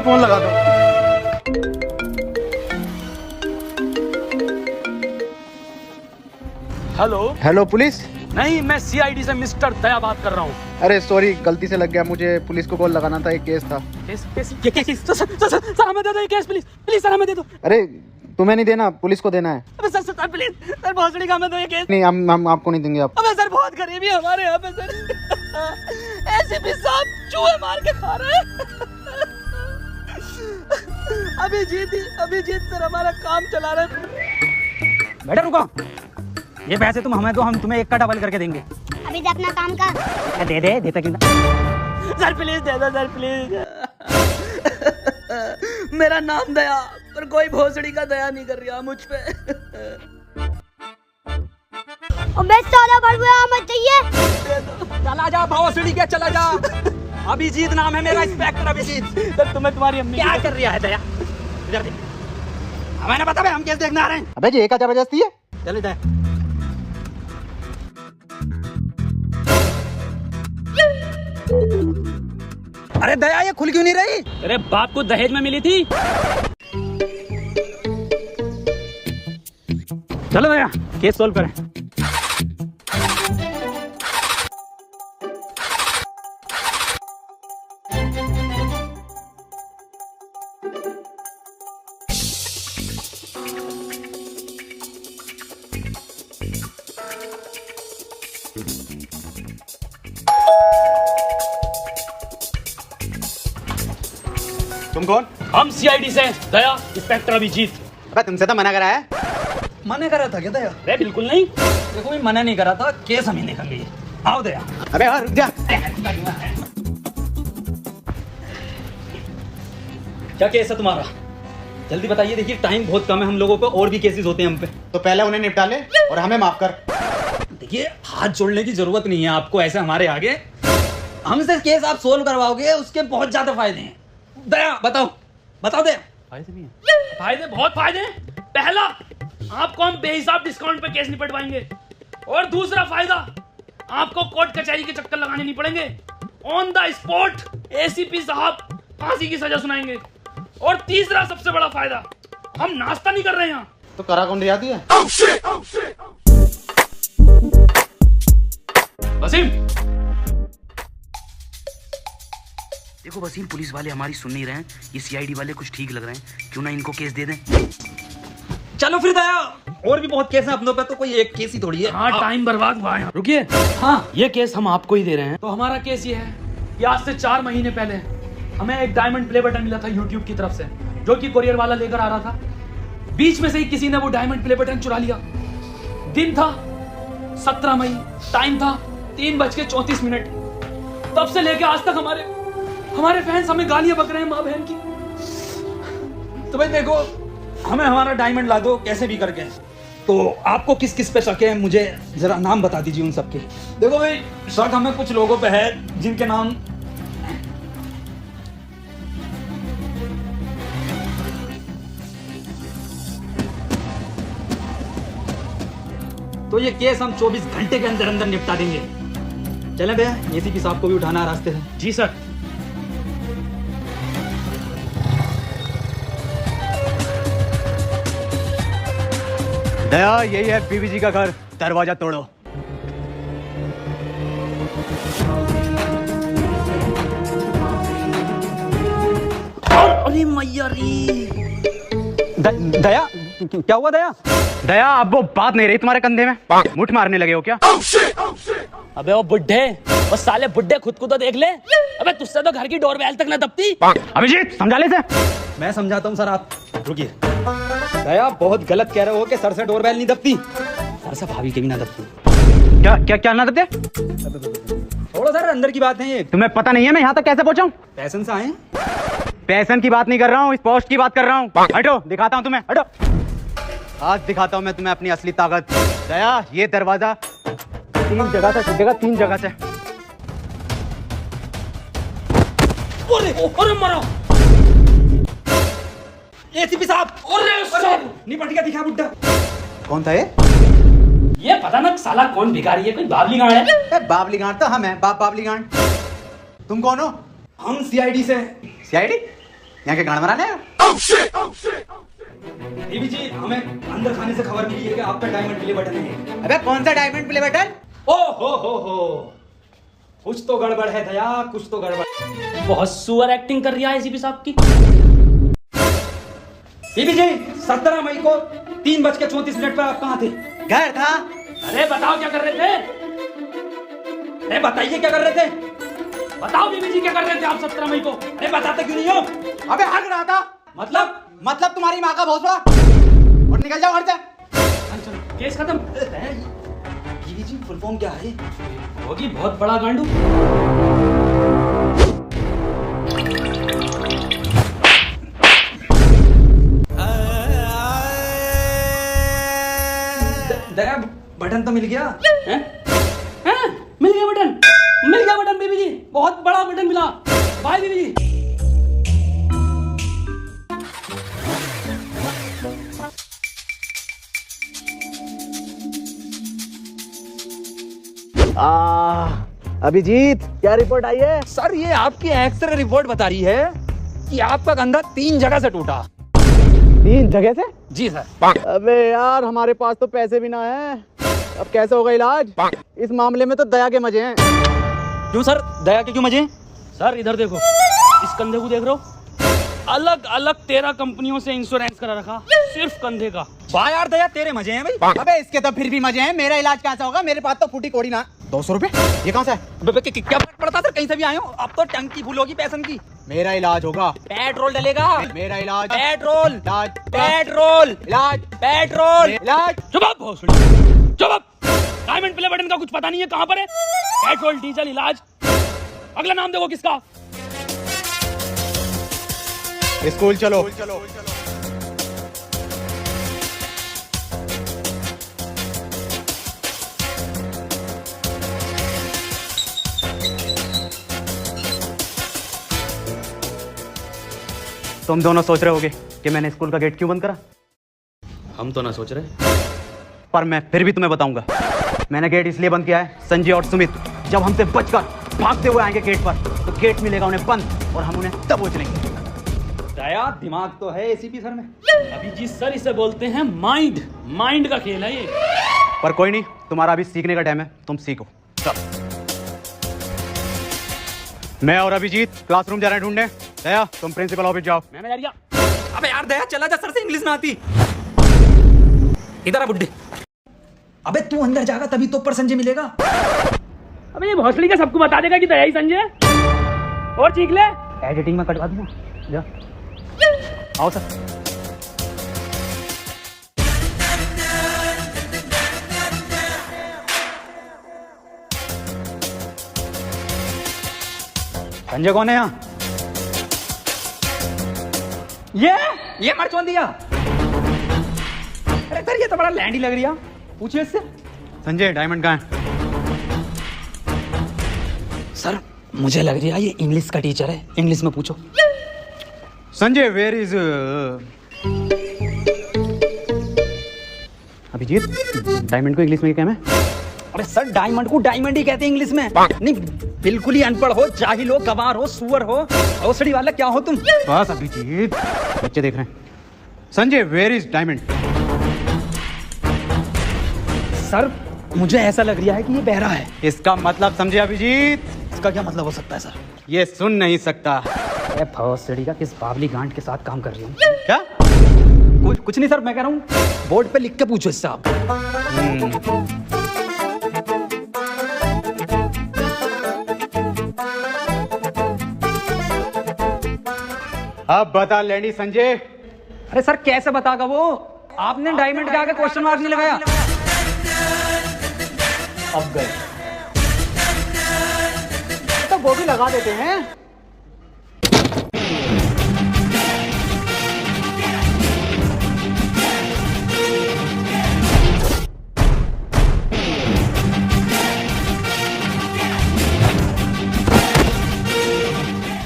Phone लगा दो। Hello. Hello police. नहीं, मैं सीआईडी से मिस्टर दया बात कर रहा हूँ। अरे सॉरी, गलती से लग गया, मुझे पुलिस को कॉल लगाना था, एक केस था। ये केस सर हमें दे दो, ये केस प्लीज प्लीज सर हमें दे दो। अरे तुम्हें नहीं देना, पुलिस को देना है। अबे सर सर प्लीज सर, भोसड़ी का हमें दो ये केस। नहीं, हम आपको नहीं देंगे। आप अबे सर बहुत गरीबी है हमारे यहाँ पे सर। एसीपी साहब चूहे मार के खा रहे हैं। अभिजीत सर हमारा काम चला रहे हैं। बेटा रुको, ये पैसे तुम हमें दो, हम तुम्हें एक का डबल करके देंगे। अभी से अपना काम कर। दे दे देता कि सर प्लीज दे दो सर प्लीज। मेरा नाम दया, पर कोई भोसड़ी का दया नहीं कर रहा मुझ पे। अबे साला बड़ुआ मत चाहिए। चला जा भोसड़ी के, चला जा। अभिजीत नाम है मेरा, इंस्पेक्टर अभिजीत। सर तुम्हें तुम्हारी अम्मी क्या कर रहा है दया? इधर देख, हमें ना पता भाई, हम केस देखने आ रहे हैं। अबे जी एक जबरदस्ती है। चले दया। अरे दया, ये खुल क्यों नहीं रही? तेरे बाप को दहेज में मिली थी। चलो दया, केस सोल्व करें। तुम कौन? हम सीआईडी से दया, इंस्पेक्टर अभिजीत। अबे तुमसे तो मना करा है। मना करा था क्या दया? अरे बिल्कुल नहीं। देखो मैं मना नहीं करा था, केस हम ही देखेंगे। आओ दया। अबे यार रुक जा। क्या केस है तुम्हारा? जल्दी बताइए, देखिए टाइम बहुत कम है हम लोगों पे, और भी केसेस होते हैं हम पे। तो पहले उन्हें निपटा ले और हमें माफ कर। देखिए हाथ जोड़ने की जरूरत नहीं है आपको ऐसे हमारे आगे। हमसे केस आप सोल्व करवाओगे, उसके बहुत ज्यादा फायदे हैं। दया बताओ, बताओ दया। फायदे भी हैं। फायदे, बहुत फायदे हैं। पहला, आपको हम बेहिसाब डिस्काउंट पे केस निपटवाएंगे। और दूसरा फायदा, आपको कोर्ट कचहरी के चक्कर लगाने नहीं पड़ेंगे। ऑन द स्पॉट एसीपी साहब फांसी की सजा सुनाएंगे। और तीसरा सबसे बड़ा फायदा, हम नाश्ता नहीं कर रहे हैं यहाँ। तो करा कौन दिया है? वसीम, देखो वसीम, पुलिस वाले हमारी सुन नहीं रहे हैं, ये सीआईडी वाले कुछ ठीक लग रहे हैं, क्यों ना इनको केस दे दें। चलो फिर दया, और भी बहुत केस है अपनों पे, तो कोई एक केस ही थोड़ी है। हाँ टाइम बर्बाद हुआ है। रुकिए, हाँ ये केस हम आपको ही दे रहे हैं। तो हमारा केस ये है कि आज से 4 महीने पहले हमें एक डायमंड प्ले बटन मिला था यूट्यूब की तरफ से, जो कि कुरियर वाला लेकर आ रहा था। बीच में से ही किसी ने वो डायमंड प्ले बटन चुरा लिया। दिन था 17 मई, टाइम था 3:34। तब से लेके आज तक हमारे फैंस हमें गालियां बक रहे हैं माँ बहन की। तो भाई देखो, हमें हमारा डायमंड ला दो कैसे भी करके। तो आपको किस किस पे शक है, मुझे जरा नाम बता दीजिए उन सबके। देखो भाई, शक हमें कुछ लोगों पे है जिनके नाम तो ये केस हम 24 घंटे के अंदर अंदर निपटा देंगे। चले भैया, एसीपी साहब को भी उठाना है रास्ते से। जी सर। दया, यही है बीबी जी का घर, दरवाजा तोड़ो। अरे मैया रे। दया, क्या हुआ दया? दया, अब वो बात नहीं रही तुम्हारे कंधे में, मुठ मारने लगे हो क्या? अबे वो बुड्ढे, वो साले बुड्ढे खुद को तो देख ले। अबे तुझसे तो घर की डोरबेल तक न दबती। अभिजीत समझा ले से। मैं समझाता हूँ सर, आप रुकिए। दया, बहुत गलत कह रहे हो कि सर से डोरबेल नहीं दबती। सर से भाभी के भी ना दबती। क्या क्या क्या ना दबते? थोड़ा सर अंदर की बात है ये। तुम्हें पता नहीं है मैं यहाँ तक कैसे पहुँचा हूँ? पैसन से आए। पैसन की बात नहीं कर रहा हूँ, इस पोस्ट की बात कर रहा हूँ। हटो, दिखाता हूँ तुम्हें, हटो। आज दिखाता हूँ मैं तुम्हें अपनी असली ताकत। दया, ये दरवाजा 3 जगह से टूटेगा, 3 जगह से। अरे मरो। एसीपी साहब, अरे निपट गया, दिखा बुड्ढा। कौन था ये पता ना साला कौन भिखारी है, कोई बाबली गांड है। बाबली गांड तो हम है, बाबली गांड। तुम कौन हो? हम सीआईडी से। सीआईडी? यहाँ के गाना बनाने? देवी जी, हमें अंदर खाने से खबर मिली है कि आपका डायमंड प्ले बटन है। अबे कौन सा डायमंड प्ले बटन? ओ हो, कुछ तो गड़बड़ है दया, कुछ तो गड़बड़। बहुत सुअर एक्टिंग कर रही है एसीपी साहब की। देवी जी, 17 मई को 3:34 पर आप कहाँ थे? घर था। अरे बताओ क्या कर रहे थे? अरे बताइए क्या कर रहे थे? बताओ बीबी जी क्या कर रहे थे आप 17 मई को? अरे बताते क्यों नहीं हो? अबे हग रहा था। मतलब तुम्हारी माँ का भोसड़ा। और निकल जाओ घर से। चलो केस खत्म। देवी जी, फुल फॉर्म क्या है? होगी बहुत बड़ा गांडू। दया, बटन तो मिल गया। हैं? हैं? मिल गया बटन। मिल गया बटन बीबी जी, बहुत बड़ा बटन मिला। बाय बीबी जी। अभिजीत, क्या रिपोर्ट आई है? सर, ये आपकी एक्सरे रिपोर्ट बता रही है कि आपका कंधा 3 जगह से टूटा। 3 जगह से? जी सर। अबे यार, हमारे पास तो पैसे भी ना है। अब कैसे होगा इलाज? इस मामले में तो दया के मजे हैं। क्यों सर, दया के क्यों मजे? सर इधर देखो, इस कंधे को देख रहे हो? अलग अलग 13 कंपनियों से इंश्योरेंस करा रखा, सिर्फ कंधे का। वाह यार दया, तेरे मजे हैं भाई। अबे इसके तो फिर भी मजे हैं। मेरा इलाज कहाँ से होगा? मेरे पास तो फूटी कोड़ी ना। 200 रुपए? ये कहाँ से है? क्या फर्क पड़ता सर, कहीं से भी आए हो। अब तो टंकी फुल होगी पैसन की। मेरा इलाज होगा। पेट्रोल डलेगा। मेरा इलाज। पेट्रोल इलाज। पेट्रोल इलाज। पेट्रोल। इलाज। चुप आप भोसड़ी, चुप आप। डायमंड प्ले बटन का कुछ पता नहीं है कहाँ पर है? पेट्रोल, डीजल, इलाज। अगला नाम देखो किसका? स्कूल चलो। तुम दोनों सोच रहे होगे कि मैंने स्कूल का गेट क्यों बंद करा, हम तो ना सोच रहे। पर मैं फिर भी तुम्हें बताऊंगा। मैंने गेट इसलिए बंद किया है, संजय और सुमित जब हमसे बचकर भागते हुए आएंगे गेट पर, तो गेट मिलेगा उन्हें बंद और हम उन्हें दबोच लेंगे। दया, दिमाग तो है एसीपी सर में। अभी जी सर, इसे बोलते हैं माइंड। माइंड का खेल है ये। पर कोई नहीं, तुम्हारा अभी सीखने का टाइम है, तुम सीखो। चलो, मैं और अभिजीत क्लासरूम जा रहे हैं ढूंढने। दया, तुम प्रिंसिपल ऑफिस जाओ। मैं जा रहा। अबे यार दया, चला जा, सर से इंग्लिश ना आती। इधर आ बुड्ढे। अबे तू अंदर जाएगा तभी तो ऊपर संजय मिलेगा। अबे ये भोसड़ी का सबको बता देगा कि दया ही संजय। और चीख ले। एडिटिंग में कटवा दूंगा। जा आओ सर। संजय कौन है यहाँ? ये मर चोन दिया। अरे सर, ये तो बड़ा लैंडी लग रही है। पूछिए इससे। संजय, डायमंड कहाँ है? सर, मुझे लग रही है ये इंग्लिश का टीचर है, इंग्लिश में पूछो। Sanjay, where is Abhijeet? Diamond को इंग्लिश में क्या कहना है? अरे सर, डायमंड को डायमंड ही कहते हैं इंग्लिश में। नहीं, बिल्कुल ही अनपढ़ हो, जाहिल हो, गवार हो, सुअर हो, औसड़ी वाला क्या हो तुम? बस अभिजीत, बच्चे देख रहे हैं। Sanjay, where is diamond? Sir, मुझे ऐसा लग रहा है कि ये बहरा है। इसका मतलब समझे अभिजीत? इसका क्या मतलब हो सकता है सर? ये सुन नहीं सकता। अरे भौसड़ी का किस बावली गांठ के साथ काम कर रही हूँ। क्या? कुछ नहीं सर, मैं कह रहा हूँ बोर्ड पे लिख के पूछो इससे आप। अब बता लैंडी संजय। अरे सर, कैसे बतागा वो? आपने डायमंड के आगे क्वेश्चन मार्क नहीं लगाया। अब गए तो वो भी लगा देते हैं।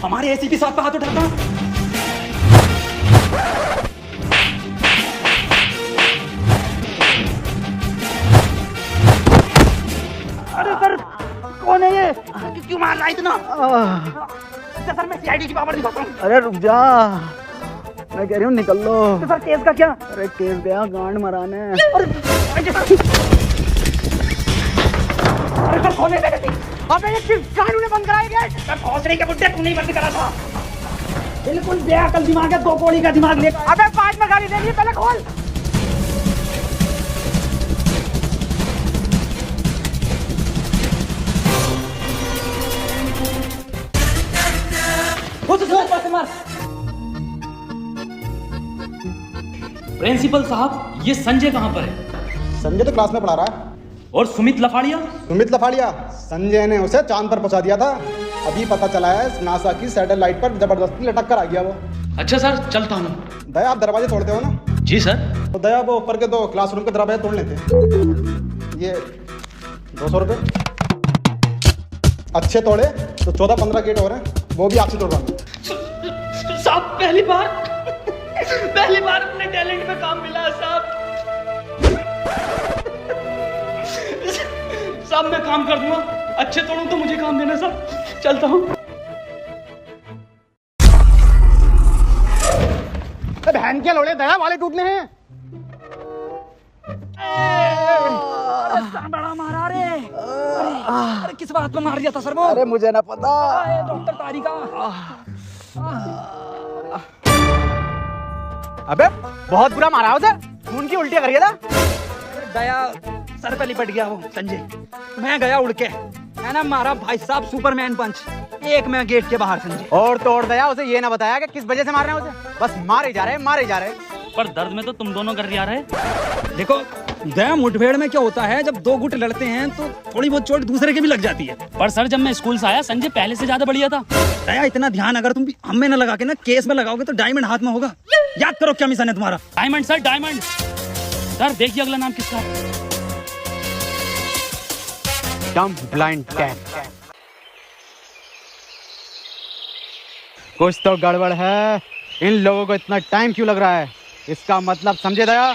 हमारे एसीपी साहब पे हाथ उठाता। अरे सर, कौन है ये? क्यों मार रहा है इतना? सर, मैं सीआईडी की पावर दिखाता हूँ। अरे रुक जा, मैं कह रही हूँ निकल लो। तो सर केस का क्या? अरे केस गया गांड मराने। अरे सर खोलने दे गई। अबे ये किस कानून ने बंद कराया गेट? सर भोसड़ी के बुड्ढे तू नहीं बंद करा था। बिल्कुल बेअकल दिमाग है, 2 कौड़ी का दिमाग लेकर। अबे 5 में गाड़ी देनी है, पहले खोल। मार। प्रिंसिपल साहब, ये संजय कहाँ पर है? संजय तो क्लास में पढ़ा रहा है। और सुमित लफाड़िया? सुमित लफाड़िया, संजय ने उसे चांद पर पहुंचा दिया था। अभी पता चला है नासा की सैटेलाइट पर जबरदस्ती लटक कर आ गया वो। अच्छा सर, चलता हूँ। दया, आप दरवाजे तोड़ते हो ना? जी सर। तो दया, वो ऊपर के 2 क्लासरूम के दरवाजे तोड़ लेते। ये 200 रुपये अच्छे तोड़े तो 14-15 गेट और हैं, वो भी आपसे तोड़वाएंगे। साहब पहली बार अपने टैलेंट में काम मिला है साहब। साहब मैं काम कर दूंगा, अच्छे तोड़ूं तो मुझे काम देना साहब। चलता हूँ। बहन के लोड़े दया वाले टूटने हैं। बड़ा मारा रे। अरे किस बात पे मार दिया था सर वो? अरे मुझे ना पता। डॉक्टर तारिका। अबे बहुत बुरा मारा उसे, खून की उल्टियां करिए था। दया सर पे लिपट गया वो संजय। मैं गया उड़ के, है ना, मारा भाई साहब सुपरमैन पंच। एक मैं गेट के बाहर संजय। और तोड़ दया, उसे ये ना बताया कि किस वजह से मार रहे हैं उसे। बस मारे जा रहे हैं, मारे जा रहे हैं। पर दर्द में तो तुम दोनों कर रहे हैं। देखो दया, मुठभेड़ में क्या होता है, जब 2 गुट लड़ते हैं तो थोड़ी बहुत चोट दूसरे के भी लग जाती है। पर सर जब मैं स्कूल से आया, संजय पहले से ज्यादा बढ़िया था। दया, इतना ध्यान अगर तुम हम में न लगा के ना केस में लगाओगे तो डायमंड हाथ में होगा। याद करो क्या मिशन है तुम्हारा। Diamond sir, diamond. सर देखिए अगला नाम किसका है। डम ब्लाइंड टैप। कुछ तो गड़बड़ है। इन लोगों को इतना टाइम क्यों लग रहा है? इसका मतलब समझे दया?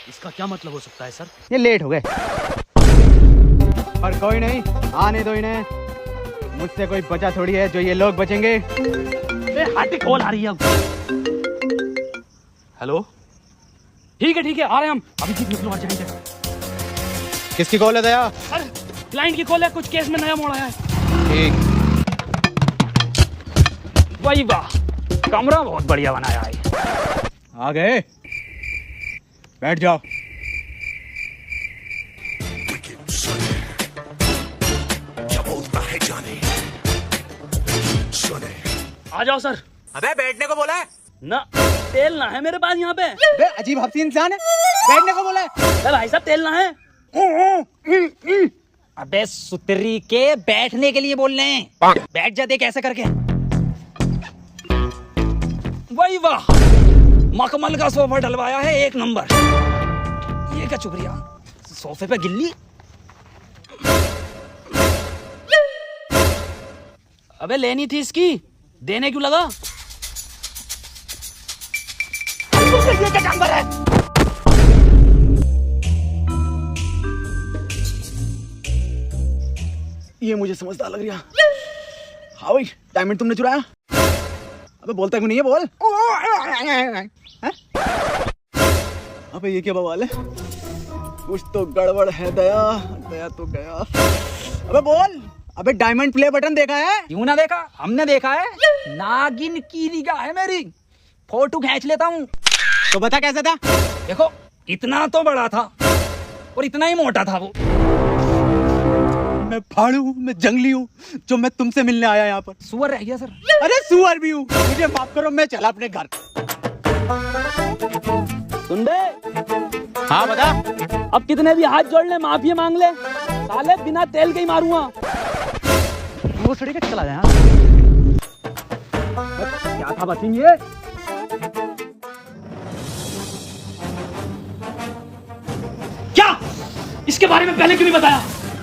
इसका क्या मतलब हो सकता है सर? ये लेट हो गए। पर कोई नहीं, आने दो इन्हें। मुझसे कोई बचा थोड़ी है जो ये लोग बचेंगे। हाथी कॉल आ रही है अब। हेलो, ठीक है आ रहे हैं हम। अभी ठीक निकलो, अर्जेंट है। किसकी कॉल है दया? सर क्लाइंट की कॉल है, कुछ केस में नया मोड़ आया है। ठीक। वही वाह, कमरा बहुत बढ़िया बनाया है। आ गए, बैठ जाओ। आ जाओ सर। अबे बैठने को बोला है ना, तेल ना है मेरे पास यहाँ पे। बे अजीब हफ्सी इंसान है, बैठने को बोला है। अरे भाई साहब तेल ना है। अबे सुतरी के, बैठने के लिए बोल रहे हैं। बैठ जा, देख ऐसे करके। वही वाह, मखमल का सोफा डलवाया है, 1 नंबर। ये क्या चुप रहा, सोफे पे गिल्ली। अबे लेनी थी इसकी, देने क्यों लगा? ये क्या जानवर है? ये मुझे समझदार लग रहा। हाँ भाई, डायमंड तुमने चुराया? अबे बोलता क्यों नहीं है, बोल। हैं? अबे ये क्या बवाल है? कुछ तो गड़बड़ है दया। दया तो गया। अबे बोल। अबे डायमंड प्ले बटन देखा है? क्यों ना देखा, हमने देखा है। नागिन की निगाह है मेरी, फोटो खींच लेता हूँ। तो बता कैसा था? देखो इतना तो बड़ा था और इतना ही मोटा था वो। मैं फाड़ू हूँ, मैं जंगली हूँ, जो मैं तुमसे मिलने आया यहाँ पर। सुअर रह गया सर। अरे सुअर भी हूँ, मुझे माफ करो, मैं चला अपने घर। सुन दे। हाँ बता। अब कितने भी हाथ जोड़ ले, माफी मांग ले, साले बिना तेल के ही मारूंगा। वो सड़ी के चला जाए। क्या था बसिंग ये? क्या? इसके बारे में पहले क्यों नहीं बताया?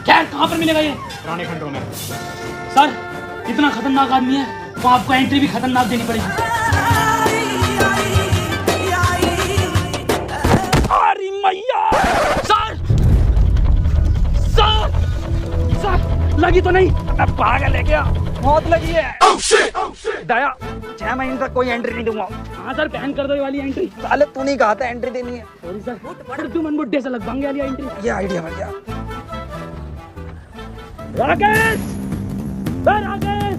खैर कहाँ पर मिलेगा ये? पुराने खंडों में। सर इतना खतरनाक आदमी है तो आपको एंट्री भी खतरनाक देनी पड़ेगी। अरे मैया! सर लगी तो नहीं? अब पागल है क्या? मौत लगी है। दया 6 महीने तक कोई एंट्री नहीं दूंगा। हाँ सर, बैन कर दो ये वाली एंट्री। साले तू नहीं कहा था एंट्री देनी है। सॉरी सर, तू मन बुड्ढे से लगवाएंगे वाली एंट्री। ये आइडिया बन गया। राकेश, राकेश,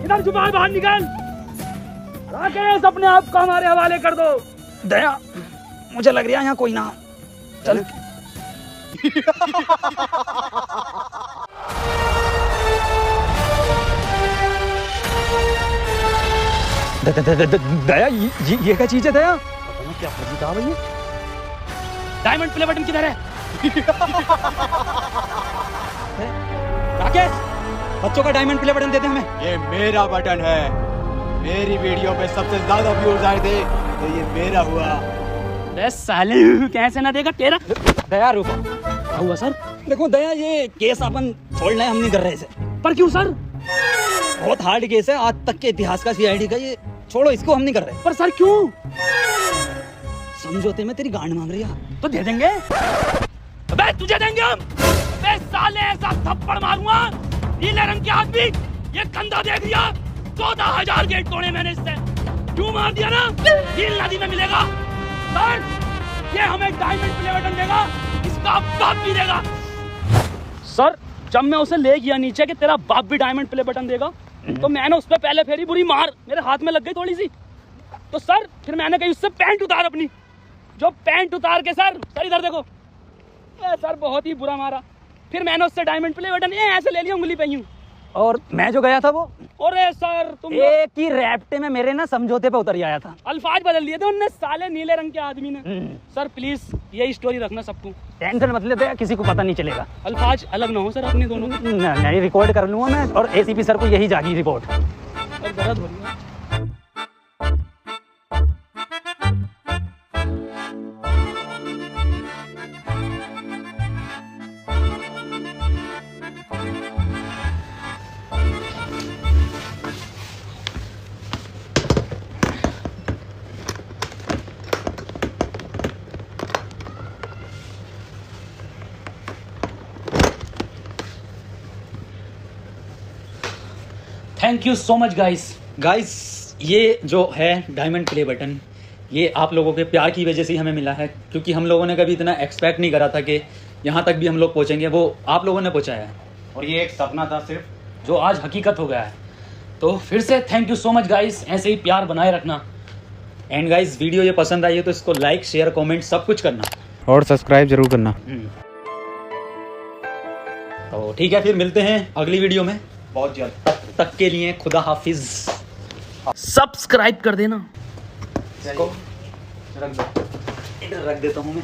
इधर जुबान बाहर निकाल। राकेश, अपने आप को हमारे हवाले कर दो। दया मुझे लग रहा है यहाँ कोई ना। चल दया ये क्या चीज है दया? क्या फर्जी भैया? डायमंड प्ले बटन किधर है? राकेश, बच्चों का डायमंड प्ले बटन देते हमें। ये मेरा बटन है। मेरी वीडियो पे सबसे ज्यादा व्यूज आए थे तो ये मेरा हुआ। अरे साले, कैसे ना देगा तेरा? दया रुको। क्या हुआ सर? देखो दया, ये केस अपन छोड़ना है, हम नहीं कर रहे इसे। पर क्यों सर? बहुत हार्ड केस है, आज तक के इतिहास का सीआईडी का। ये छोड़ो, इसको हम नहीं कर रहे। पर सर क्यों? समझौते में तेरी गांड मांग रही है। तो दे देंगे। अबे तुझे देंगे हम। अबे साले, ऐसा थप्पड़ मारूंगा नीले रंग के आदमी। ये कंधा देख लिया, 14,000 गेट तोड़े मैंने इससे। क्यों मार दिया ना? नील नदी में मिलेगा। सर, ये हमें डायमंड प्ले बटन देगा, इसका बाप भी देगा। सर, जब मैं उसे ले गया नीचे कि तेरा बाप भी डायमंड प्ले बटन देगा, तो मैंने उस पर पहले फेरी बुरी मार मेरे हाथ में लग गई थोड़ी सी। तो सर फिर मैंने कही उससे पैंट उतार अपनी। जो पैंट उतार के सर इधर देखो, सर बहुत ही बुरा मारा। फिर मैंने उससे डायमंड प्ले बटन ऐसे ले लिया उंगली पे यूं। और मैं जो गया था वो, अरे सर तुम एक ही रैप्टे में मेरे ना समझौते पे उतर ही आया था। अल्फाज बदल दिए थे उनने, साले नीले रंग के आदमी ने। सर प्लीज यही स्टोरी रखना सबको। टेंशन मत लेते, किसी को पता नहीं चलेगा। अल्फाज अलग ना हो सर अपने दोनों। नहीं, रिकॉर्ड कर लूंगा मैं, और एसीपी सर को यही जागी रिपोर्ट। और दर्द हो रही है। Thank you so much guys, ये जो है डायमंड प्ले बटन, ये आप लोगों के प्यार की वजह से ही हमें मिला है, क्योंकि हम लोगों ने कभी इतना एक्सपेक्ट नहीं करा था कि यहाँ तक भी हम लोग पहुँचेंगे। वो आप लोगों ने पहुँचाया है, और ये एक सपना था सिर्फ, जो आज हकीकत हो गया है। तो फिर से thank you so much guys, ऐसे ही प्यार बनाए रखना। एंड गाइस, वीडियो ये पसंद आई है तो इसको लाइक, शेयर, कमेंट सब कुछ करना, और सब्सक्राइब जरूर करना। तो ठीक है, फिर मिलते हैं अगली वीडियो में। बहुत जल्द। तब तक के लिए खुदा हाफिज। सब्सक्राइब कर देना। इसको रख दो, इधर रख देता हूँ मैं।